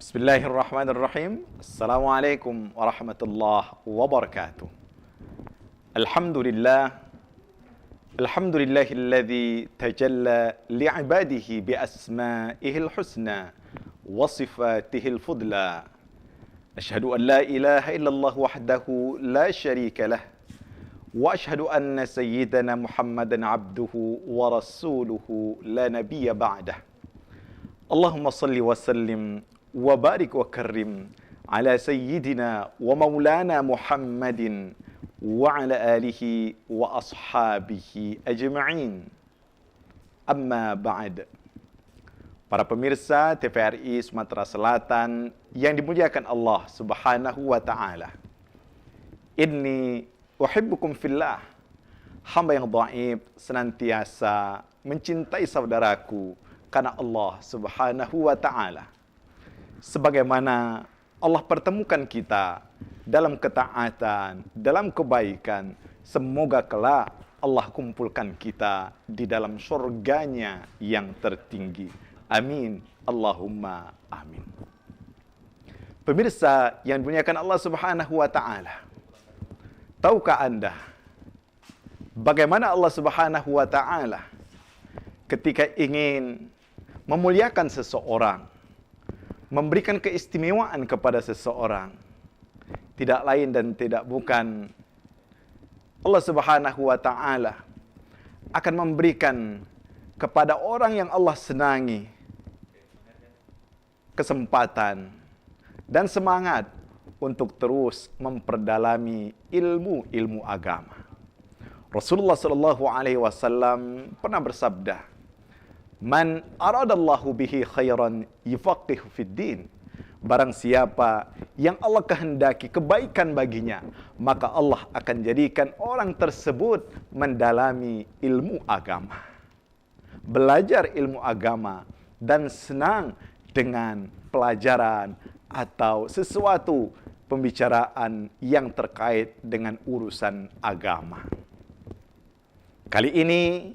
Bismillahirrahmanirrahim. Assalamualaikum warahmatullahi wabarakatuh. Alhamdulillah. Alhamdulillahilladzi tajalla li'ibadihi bi asma'ihil husna wa sifatihil fudla. Asyhadu an la ilaha illallah wahdahu la syarika lah. Wa asyhadu anna sayyidana Muhammadan abduhu wa rasuluhu la nabiyya ba'dah. Allahumma salli wa sallim wa barik wa karim ala sayyidina wa maulana Muhammadin wa ala alihi wa ashabihi ajma'in. Amma ba'd. Para pemirsa TVRI Sumatera Selatan yang dimuliakan Allah Subhanahu wa taala. Inni uhibbukum fillah. Hamba yang dhaif senantiasa mencintai saudaraku karena Allah Subhanahu wa taala. Sebagaimana Allah pertemukan kita dalam ketaatan, dalam kebaikan, semoga kelak Allah kumpulkan kita di dalam surganya yang tertinggi. Amin. Allahumma amin. Pemirsa yang dimuliakan Allah Subhanahu wa taala. Tahukah Anda bagaimana Allah Subhanahu wa taala ketika ingin memuliakan seseorang, memberikan keistimewaan kepada seseorang, tidak lain dan tidak bukan Allah Subhanahu wa taala akan memberikan kepada orang yang Allah senangi kesempatan dan semangat untuk terus memperdalami ilmu-ilmu agama. Rasulullah sallallahu alaihi wasallam pernah bersabda, "Man aradallahu bihi khairan yufaqihu fid din." Barang siapa yang Allah kehendaki kebaikan baginya, maka Allah akan jadikan orang tersebut mendalami ilmu agama, belajar ilmu agama, dan senang dengan pelajaran atau sesuatu pembicaraan yang terkait dengan urusan agama. Kali ini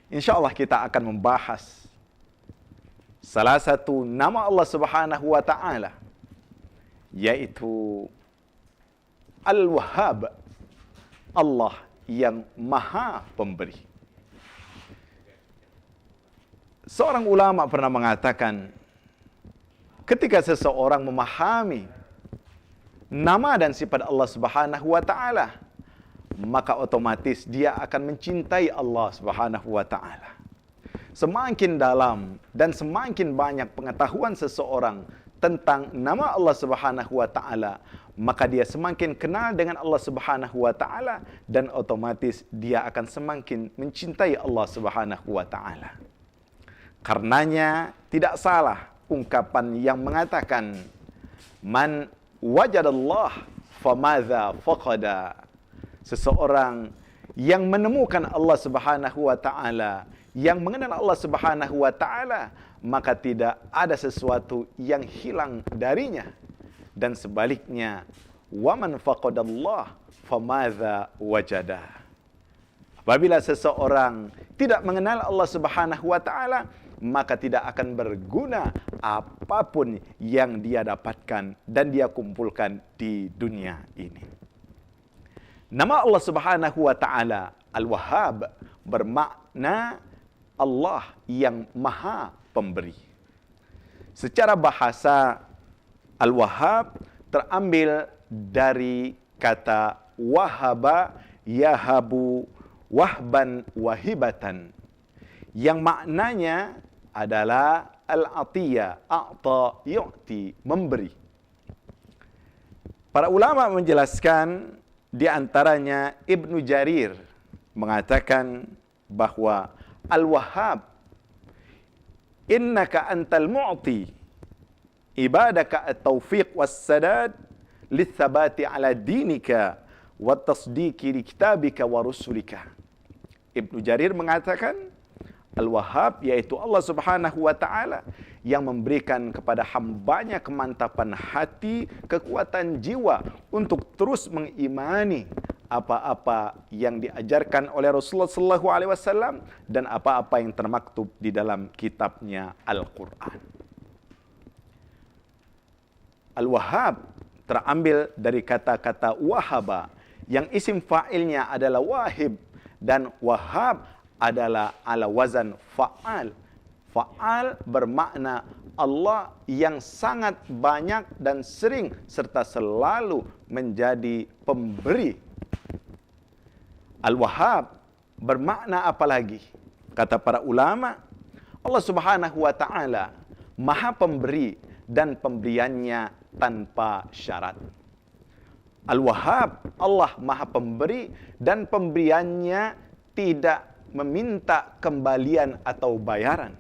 insya Allah kita akan membahas salah satu nama Allah Subhanahu wa taala, yaitu Al-Wahhab, Allah yang Maha Pemberi. Seorang ulama pernah mengatakan, ketika seseorang memahami nama dan sifat Allah Subhanahu wa taala, maka otomatis dia akan mencintai Allah Subhanahu wa taala. Semakin dalam dan semakin banyak pengetahuan seseorang tentang nama Allah Subhanahu wa taala, maka dia semakin kenal dengan Allah Subhanahu wa taala dan otomatis dia akan semakin mencintai Allah Subhanahu wa taala. Karenanya tidak salah ungkapan yang mengatakan, "Man wajadallah famadza faqada." Seseorang yang menemukan Allah Subhanahu wa taala, yang mengenal Allah Subhanahu wa taala, maka tidak ada sesuatu yang hilang darinya. Dan sebaliknya, wa man faqadallah famadza wajada. Apabila seseorang tidak mengenal Allah Subhanahu wa taala, maka tidak akan berguna apapun yang dia dapatkan dan dia kumpulkan di dunia ini. Nama Allah Subhanahu wa taala Al-Wahhab bermakna Allah yang Maha Pemberi. Secara bahasa, Al-Wahhab terambil dari kata wahaba yahabu wahban wahibatan, yang maknanya adalah al-atiyah, a'ta yu'ti, memberi. Para ulama menjelaskan, di antaranya Ibnu Jarir mengatakan bahwa Al-Wahhab, innaka antal mu'ti ibadaka at-taufiq was-sadad lit-thabati ala dinika wa tasdiqi li kitabika wa rusulika. Ibnu Jarir mengatakan Al-Wahhab yaitu Allah Subhanahu wa taala yang memberikan kepada hambanya kemantapan hati, kekuatan jiwa untuk terus mengimani apa-apa yang diajarkan oleh Rasulullah SAW dan apa-apa yang termaktub di dalam kitabnya Al-Quran. Al-Wahhab terambil dari kata-kata wahaba, yang isim fa'ilnya adalah wahib, dan wahab adalah ala wazan fa'al. Fa'al bermakna Allah yang sangat banyak dan sering serta selalu menjadi pemberi. Al-Wahhab bermakna apa lagi? Kata para ulama, Allah Subhanahu wa taala Maha Pemberi dan pemberiannya tanpa syarat. Al-Wahhab, Allah Maha Pemberi dan pemberiannya tidak meminta kembalian atau bayaran.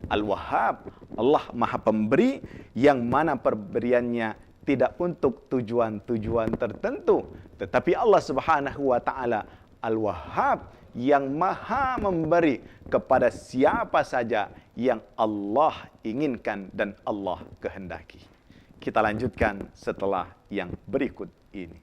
Al-Wahhab, Allah Maha Pemberi yang mana pemberiannya tidak untuk tujuan-tujuan tertentu, tetapi Allah Subhanahu wa taala Al-Wahhab yang Maha Memberi kepada siapa saja yang Allah inginkan dan Allah kehendaki. Kita lanjutkan setelah yang berikut ini.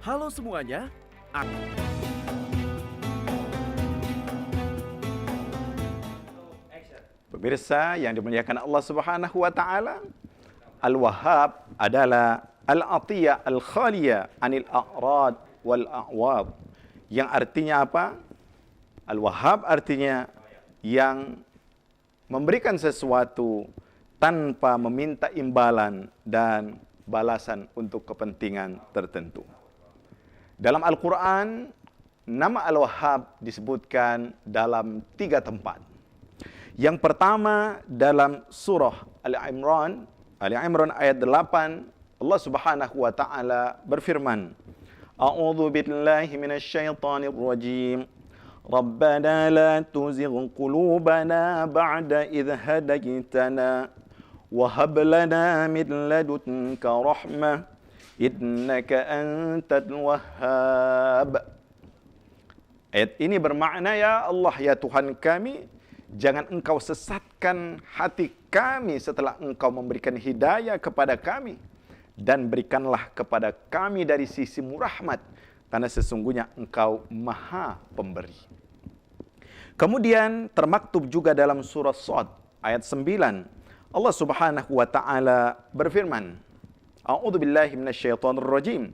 Halo semuanya. Pemirsa yang dimuliakan Allah Subhanahu wa taala, Al-Wahhab adalah al-atiyah al-khaliyah anil a'rad wal a'wad. Yang artinya apa? Al-Wahhab artinya yang memberikan sesuatu tanpa meminta imbalan dan balasan untuk kepentingan tertentu. Dalam Al-Quran, nama Al-Wahhab disebutkan dalam 3 tempat. Yang pertama dalam surah Ali-Imran ayat 8, Allah Subhanahu wa taala berfirman, A'udzu billahi minasyaitonir rajim. Rabbana la tuzigh qulubana ba'da idh hadaytana wa hab lana min ladunka rahmah innaka antal wahhab. Ayat ini bermakna, ya Allah, ya Tuhan kami, jangan engkau sesatkan hati kami setelah engkau memberikan hidayah kepada kami, dan berikanlah kepada kami dari sisimu rahmat, karena sesungguhnya engkau Maha Pemberi. Kemudian termaktub juga dalam surah Shad ayat 9, Allah Subhanahu wa taala berfirman, A'udzu billahi minasyaitonir rajim.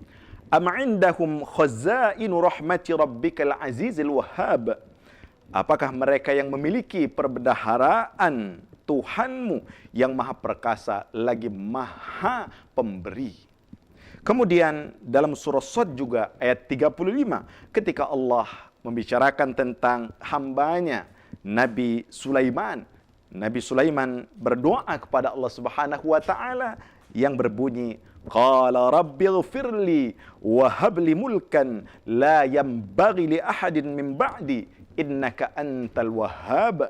Am 'indahum khazainu rahmati rabbikal azizil wahhab. Apakah mereka yang memiliki perbendaharaan Tuhanmu yang Maha Perkasa lagi Maha Pemberi. Kemudian dalam surah Shad juga ayat 35, ketika Allah membicarakan tentang hambanya Nabi Sulaiman. Nabi Sulaiman berdoa kepada Allah Subhanahu wa taala yang berbunyi, Qala rabbighfirli wa habli mulkan la yanbaghi li ahadin min ba'di innaka antal wahhab.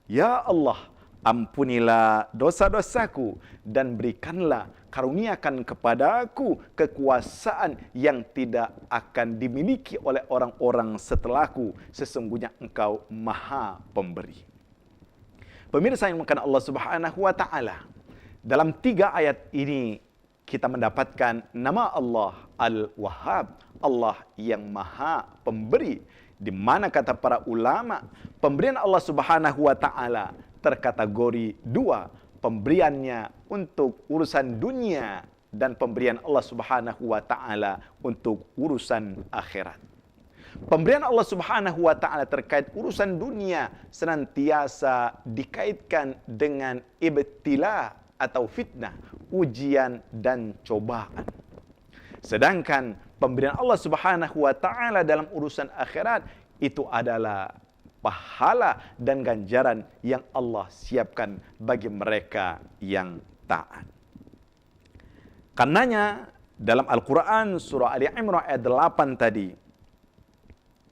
Ya Allah, ampunilah dosa-dosaku dan berikanlah, karuniakan kepadaku kekuasaan yang tidak akan dimiliki oleh orang-orang setelahku. Sesungguhnya engkau Maha Pemberi. Pemirsa yang dimuliakan Allah Subhanahu wa taala, dalam 3 ayat ini kita mendapatkan nama Allah Al-Wahhab, Allah yang Maha Pemberi, di mana kata para ulama, pemberian Allah Subhanahu wa taala terkategori 2, pemberiannya untuk urusan dunia dan pemberian Allah Subhanahu wa taala untuk urusan akhirat. Pemberian Allah Subhanahu wa taala terkait urusan dunia senantiasa dikaitkan dengan ibtila atau fitnah, ujian dan cobaan. Sedangkan pemberian Allah Subhanahu wa taala dalam urusan akhirat itu adalah pahala dan ganjaran yang Allah siapkan bagi mereka yang taat. Karenanya dalam Al-Quran surah Ali Imran ayat 8 tadi,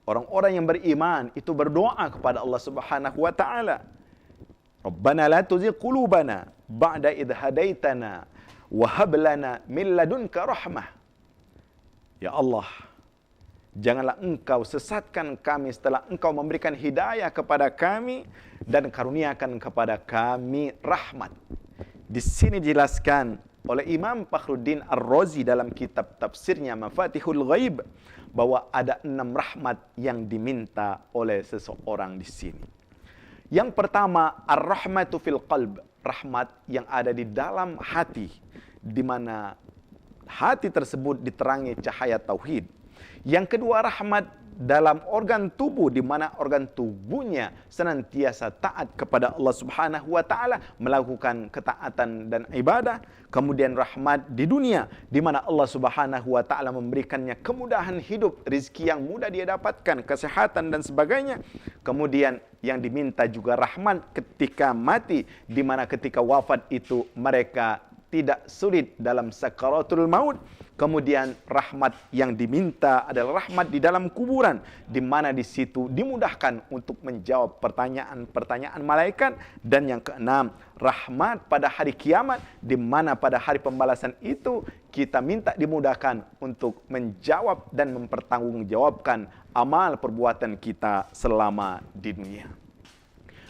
orang-orang yang beriman itu berdoa kepada Allah Subhanahu wa taala, Rabbana la tuzigh qulubana ba'da idh hadaitana wa hab lana min ladunka rahmah. Ya Allah, Janganlah engkau sesatkan kami setelah engkau memberikan hidayah kepada kami dan karuniakan kepada kami rahmat. Di sini dijelaskan oleh Imam Fakhruddin Ar-Razi dalam kitab tafsirnya Mafatihul Ghaib bahwa ada 6 rahmat yang diminta oleh seseorang di sini. Yang pertama, ar-rahmatu fil qalb, rahmat yang ada di dalam hati, di mana hati tersebut diterangi cahaya tauhid. Yang kedua, rahmat dalam organ tubuh, di mana organ tubuhnya senantiasa taat kepada Allah Subhanahu wa taala, melakukan ketaatan dan ibadah. Kemudian rahmat di dunia, di mana Allah Subhanahu wa taala memberikannya kemudahan hidup, rezeki yang mudah dia dapatkan, kesehatan dan sebagainya. Kemudian yang diminta juga rahmat ketika mati, di mana ketika wafat itu mereka tidak sulit dalam sakaratul maut. Kemudian rahmat yang diminta adalah rahmat di dalam kuburan, di mana di situ dimudahkan untuk menjawab pertanyaan-pertanyaan malaikat. Dan yang keenam, rahmat pada hari kiamat, di mana pada hari pembalasan itu kita minta dimudahkan untuk menjawab dan mempertanggungjawabkan amal perbuatan kita selama di dunia.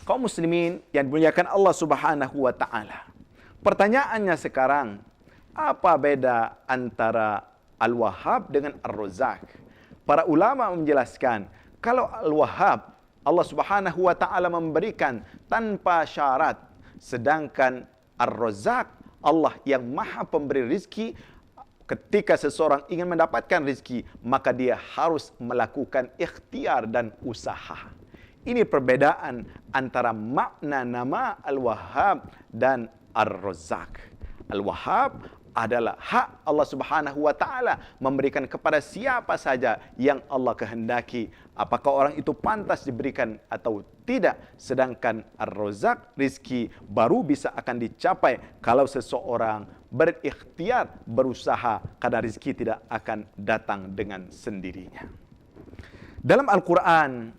Kaum muslimin yang dimuliakan Allah Subhanahu wa taala. Pertanyaannya sekarang, apa beda antara Al-Wahhab dengan Ar-Razzaq? Para ulama menjelaskan, kalau Al-Wahhab, Allah Subhanahu wa taala memberikan tanpa syarat, sedangkan Ar-Razzaq, Allah yang Maha Pemberi rizki. Ketika seseorang ingin mendapatkan rizki, maka dia harus melakukan ikhtiar dan usaha. Ini perbedaan antara makna nama Al-Wahhab dan Ar-Razzaq. Al-Wahhab adalah hak Allah Subhanahu wa taala memberikan kepada siapa saja yang Allah kehendaki, apakah orang itu pantas diberikan atau tidak. Sedangkan Ar-Razzaq, rizki baru bisa akan dicapai kalau seseorang berikhtiar, berusaha, karena rizki tidak akan datang dengan sendirinya. Dalam Al-Quran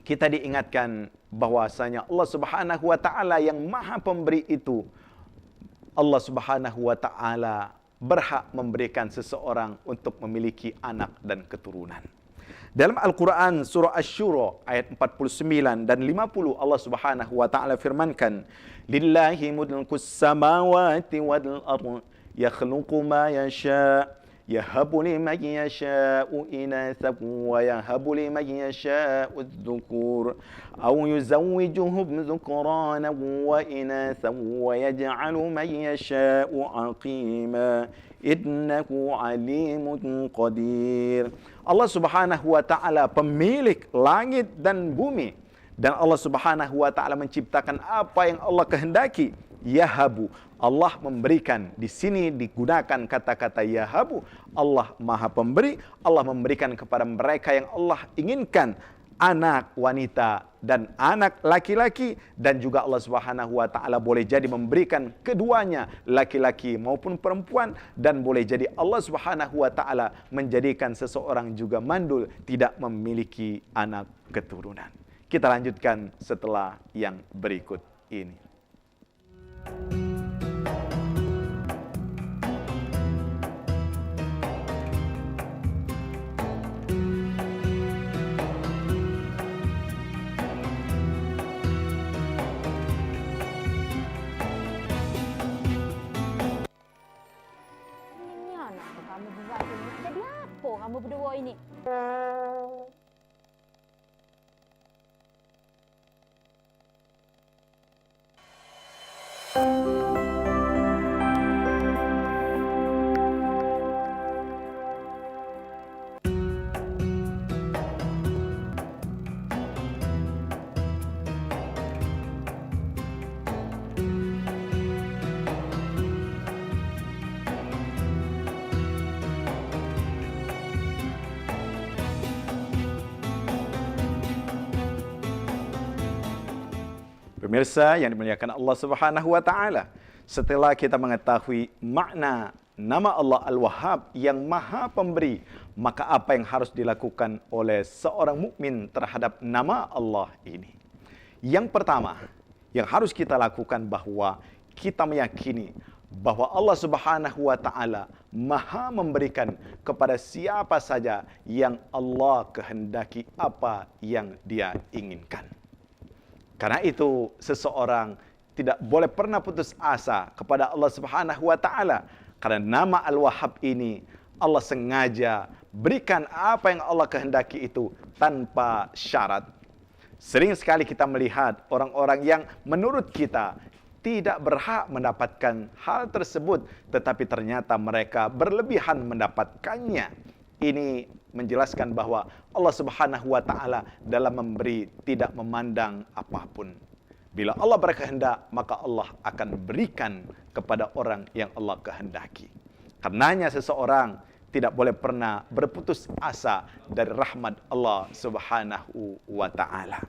kita diingatkan bahwasanya Allah Subhanahu wa taala yang Maha Pemberi itu, Allah Subhanahu wa taala berhak memberikan seseorang untuk memiliki anak dan keturunan. Dalam Al-Quran surah Asy-Syura ayat 49 dan 50, Allah Subhanahu wa taala firmankan, "Lillahi mulkus samawati wal ardh, yakhluqu ma yasha, yahabu liman yasha'u inathan wa yahabu liman yasha'u adh-dhukur aw yuzawwijuhum dhukranan wa inathan wa yaj'alu man yasha'u 'aqima innahu 'alimun qadir." Allah Subhanahu wa taala pemilik langit dan bumi, dan Allah Subhanahu wa taala menciptakan apa yang Allah kehendaki. Yahabu, Allah memberikan. Di sini digunakan kata-kata yahabu. Allah Maha Pemberi. Allah memberikan kepada mereka yang Allah inginkan, anak wanita dan anak laki-laki. Dan juga Allah Subhanahu wa taala boleh jadi memberikan keduanya, laki-laki maupun perempuan. Dan boleh jadi Allah Subhanahu wa taala menjadikan seseorang juga mandul, tidak memiliki anak keturunan. Kita lanjutkan setelah yang berikut ini. Kamu buat ini jadi apa kamu berdua ini? Pemirsa yang dimuliakan Allah Subhanahu wa taala, setelah kita mengetahui makna nama Allah Al-Wahhab yang Maha Pemberi, maka apa yang harus dilakukan oleh seorang mukmin terhadap nama Allah ini? Yang pertama yang harus kita lakukan bahwa kita meyakini bahwa Allah Subhanahu wa taala Maha memberikan kepada siapa saja yang Allah kehendaki apa yang Dia inginkan. Karena itu seseorang tidak boleh pernah putus asa kepada Allah Subhanahu wa taala, karena nama Al-Wahhab ini Allah sengaja berikan apa yang Allah kehendaki itu tanpa syarat. Sering sekali kita melihat orang-orang yang menurut kita tidak berhak mendapatkan hal tersebut, tetapi ternyata mereka berlebihan mendapatkannya. Ini menjelaskan bahwa Allah Subhanahu wa taala dalam memberi tidak memandang apapun. Bila Allah berkehendak, maka Allah akan berikan kepada orang yang Allah kehendaki. Karenanya seseorang tidak boleh pernah berputus asa dari rahmat Allah Subhanahu wa taala.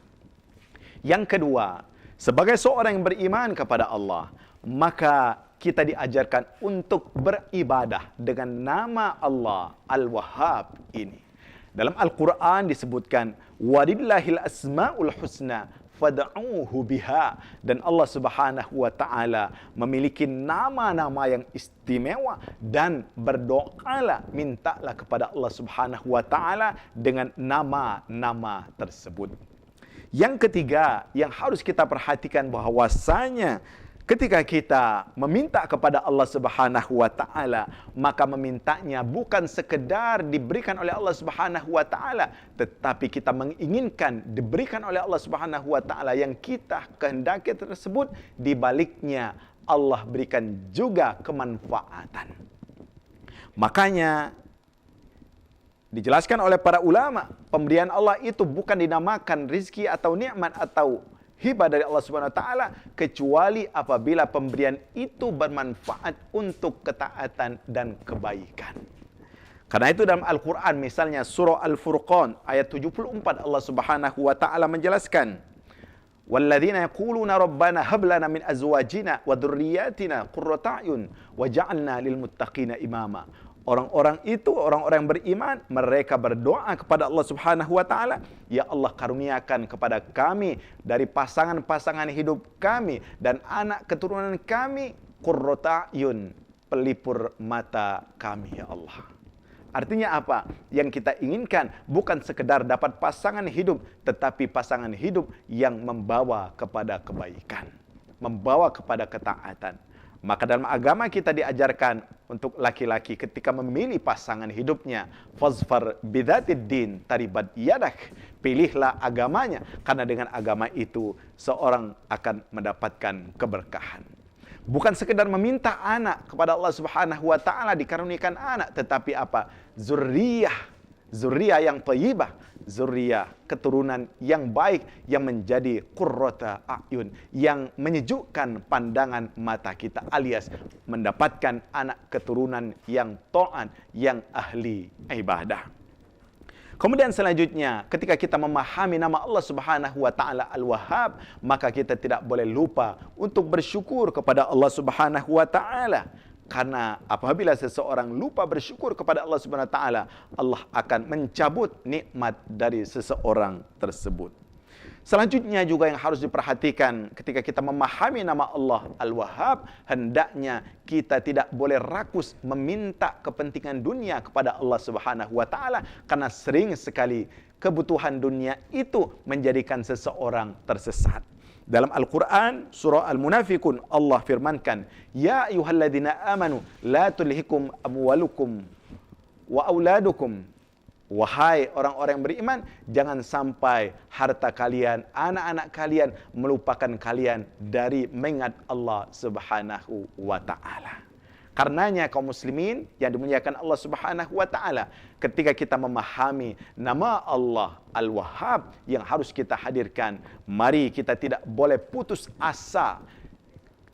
Yang kedua, sebagai seorang yang beriman kepada Allah, maka kita diajarkan untuk beribadah dengan nama Allah Al-Wahhab ini. Dalam Al-Quran disebutkan, walillahil asma'ul husna fad'uhu biha, dan Allah Subhanahu wa taala memiliki nama-nama yang istimewa, dan berdoalah, mintalah kepada Allah Subhanahu wa taala dengan nama-nama tersebut. Yang ketiga yang harus kita perhatikan bahwasanya ketika kita meminta kepada Allah Subhanahu wa taala, maka memintanya bukan sekedar diberikan oleh Allah Subhanahu wa taala, tetapi kita menginginkan diberikan oleh Allah Subhanahu wa taala yang kita kehendaki tersebut, di baliknya Allah berikan juga kemanfaatan. Makanya dijelaskan oleh para ulama, pemberian Allah itu bukan dinamakan rizki atau nikmat atau hibah dari Allah Subhanahu wa taala kecuali apabila pemberian itu bermanfaat untuk ketaatan dan kebaikan. Karena itu dalam Al-Qur'an, misalnya surah Al-Furqan ayat 74, Allah Subhanahu wa taala menjelaskan, walladzina yaquluna rabbana hab lana min azwajina wa dhurriyyatina qurrata a'yun waj'alna lil muttaqina imama. Orang-orang itu, orang-orang yang beriman, mereka berdoa kepada Allah Subhanahu wa taala, ya Allah karuniakan kepada kami dari pasangan-pasangan hidup kami dan anak keturunan kami qurrata a'yun, pelipur mata kami ya Allah. Artinya apa? Yang kita inginkan bukan sekedar dapat pasangan hidup, tetapi pasangan hidup yang membawa kepada kebaikan, membawa kepada ketaatan. Maka dalam agama kita diajarkan untuk laki-laki ketika memilih pasangan hidupnya, fazfar bidzatid din taribat yadak, pilihlah agamanya, karena dengan agama itu seorang akan mendapatkan keberkahan. Bukan sekedar meminta anak kepada Allah Subhanahu wa taala dikaruniakan anak, tetapi apa? Zuriyah yang thayyibah, zuriyah keturunan yang baik yang menjadi qurrata a'yun, yang menyejukkan pandangan mata kita, alias mendapatkan anak keturunan yang taat, yang ahli ibadah. Kemudian selanjutnya, ketika kita memahami nama Allah Subhanahu wa taala Al-Wahhab, maka kita tidak boleh lupa untuk bersyukur kepada Allah Subhanahu wa taala. Karena apabila seseorang lupa bersyukur kepada Allah Subhanahu wa taala, Allah akan mencabut nikmat dari seseorang tersebut. Selanjutnya juga yang harus diperhatikan ketika kita memahami nama Allah Al-Wahhab, hendaknya kita tidak boleh rakus meminta kepentingan dunia kepada Allah Subhanahu wa taala, karena sering sekali kebutuhan dunia itu menjadikan seseorang tersesat. Dalam Al-Quran, surah Al-Munafikun, Allah firmankan, ya ayyuhalladzina amanu, la tulhikum amwalukum wa auladukum. Wahai orang-orang yang beriman, jangan sampai harta kalian, anak-anak kalian melupakan kalian dari mengingat Allah Subhanahu wa ta'ala. Karenanya kaum muslimin yang dimuliakan Allah Subhanahu wa ta'ala, ketika kita memahami nama Allah Al-Wahhab yang harus kita hadirkan, mari kita tidak boleh putus asa.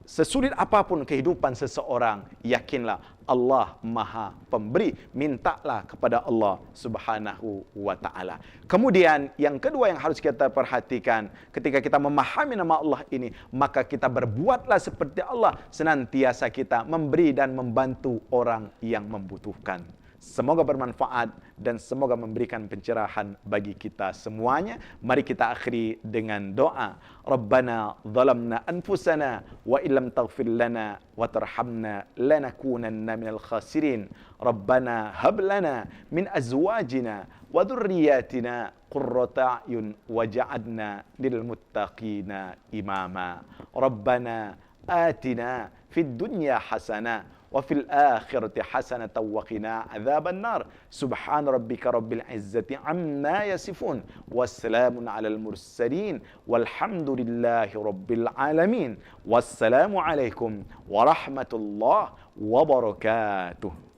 Sesulit apapun kehidupan seseorang, yakinlah Allah Maha Pemberi. Mintalah kepada Allah Subhanahu wa ta'ala. Kemudian yang kedua yang harus kita perhatikan, ketika kita memahami nama Allah ini, maka kita berbuatlah seperti Allah, senantiasa kita memberi dan membantu orang yang membutuhkan. Semoga bermanfaat dan semoga memberikan pencerahan bagi kita semuanya. Mari kita akhiri dengan doa. Rabbana zalamna anfusana wa illam taghfir lana wa tarhamna lanakunanna minal khasirin. Rabbana hab lana min azwajina wa dhurriyyatina qurrata a'yun waj'alna lil muttaqina imama. Rabbana atina fid dunya hasanah وفي الآخرة حسنة وقنا عذاب النار سبحان ربك رب العزة عما يصفون والسلام على المرسلين والحمد لله رب العالمين والسلام عليكم ورحمة الله وبركاته.